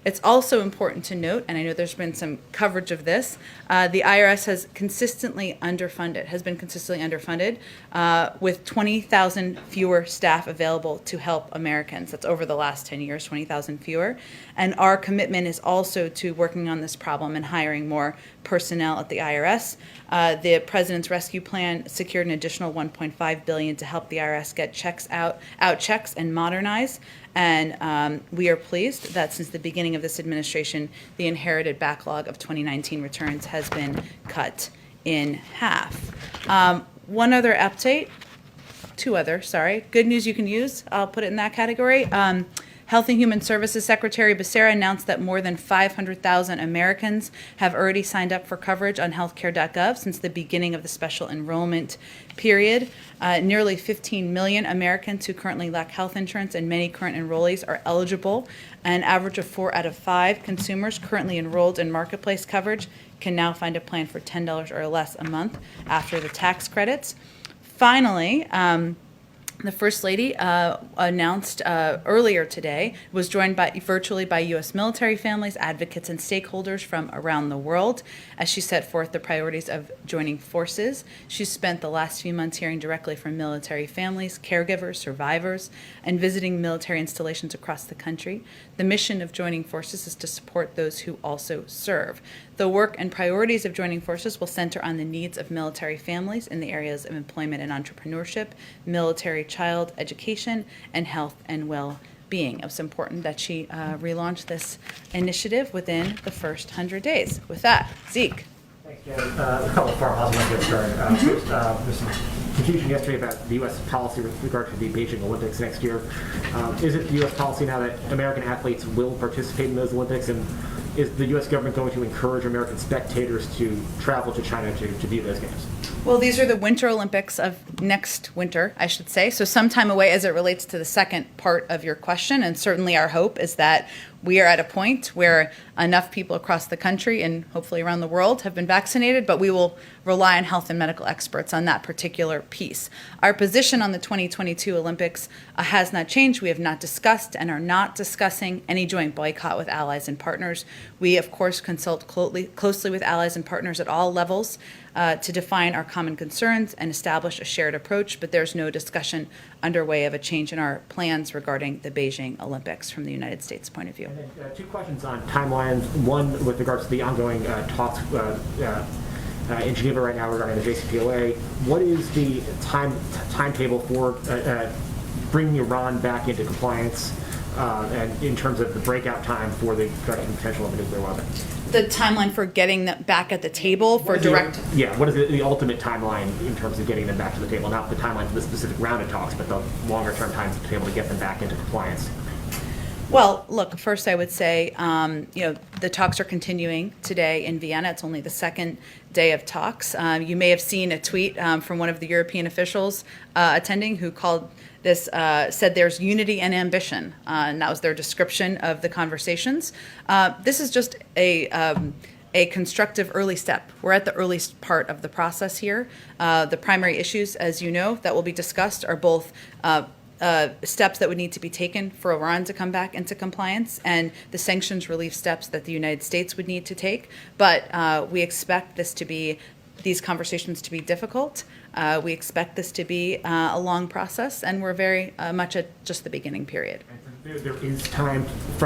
It's also important to note, and I know there's been some coverage of this, the IRS has been consistently underfunded, with 20,000 fewer staff available to help Americans. That's over the last 10 years, 20,000 fewer. And our commitment is also to working on this problem and hiring more personnel at the IRS. The President's Rescue Plan secured an additional $1.5 billion to help the IRS get checks out checks and modernize. And we are pleased that since the beginning of this administration, the inherited backlog of 2019 returns has been cut in half. One other update, good news you can use, I'll put it in that category. Health and Human Services Secretary Becerra announced that more than 500,000 Americans have already signed up for coverage on healthcare.gov since the beginning of the special enrollment period. Nearly 15 million Americans who currently lack health insurance and many current enrollees are eligible. An average of 4 out of 5 consumers currently enrolled in marketplace coverage can now find a plan for $10 or less a month after the tax credits. Finally, the First Lady announced earlier today, was joined virtually by U.S. military families, advocates, and stakeholders from around the world as she set forth the priorities of joining forces. She spent the last few months hearing directly from military families, caregivers, survivors, and visiting military installations across the country. The mission of joining forces is to support those who also serve. The work and priorities of joining forces will center on the needs of military families in the areas of employment and entrepreneurship, military child education, and health and well-being. It was important that she relaunch this initiative within the first 100 days. With that, Zeke. Thanks, Jen. A couple of farmhouses I want to get started. First, there's some confusion yesterday about the U.S. policy with regard to the Beijing Olympics next year. Is it the U.S. policy now that American athletes will participate in those Olympics, and is the U.S. government going to encourage American spectators to travel to China to view those games? Well, these are the Winter Olympics of next winter, I should say, so some time away as it relates to the second part of your question, and certainly our hope is that we are at a point where enough people across the country and hopefully around the world have been vaccinated, but we will rely on health and medical experts on that particular piece. Our position on the 2022 Olympics has not changed. We have not discussed and are not discussing any joint boycott with allies and partners. We, of course, consult closely with allies and partners at all levels to define our common concerns and establish a shared approach, but there's no discussion underway of a change in our plans regarding the Beijing Olympics from the United States point of view. And then, 2 questions on timelines. One with regards to the ongoing talks in Geneva right now regarding the JCPOA. What is the timetable for bringing Iran back into compliance and in terms of the breakout time for the production potential of a nuclear weapon? The timeline for getting them back at the table for direct... What is the ultimate timeline in terms of getting them back to the table? Not the timeline for the specific round of talks, but the longer-term times to be able to get them back into compliance. Well, look, first I would say, the talks are continuing today in Vienna. It's only the second day of talks. You may have seen a tweet from one of the European officials attending who called this, said there's unity and ambition, and that was their description of the conversations. This is just a constructive early step. We're at the earliest part of the process here. The primary issues, as you know, that will be discussed are both steps that would need to be taken for Iran to come back into compliance and the sanctions relief steps that the United States would need to take. But we expect these conversations to be difficult. We expect this to be a long process, and we're very much at just the beginning period. There is time from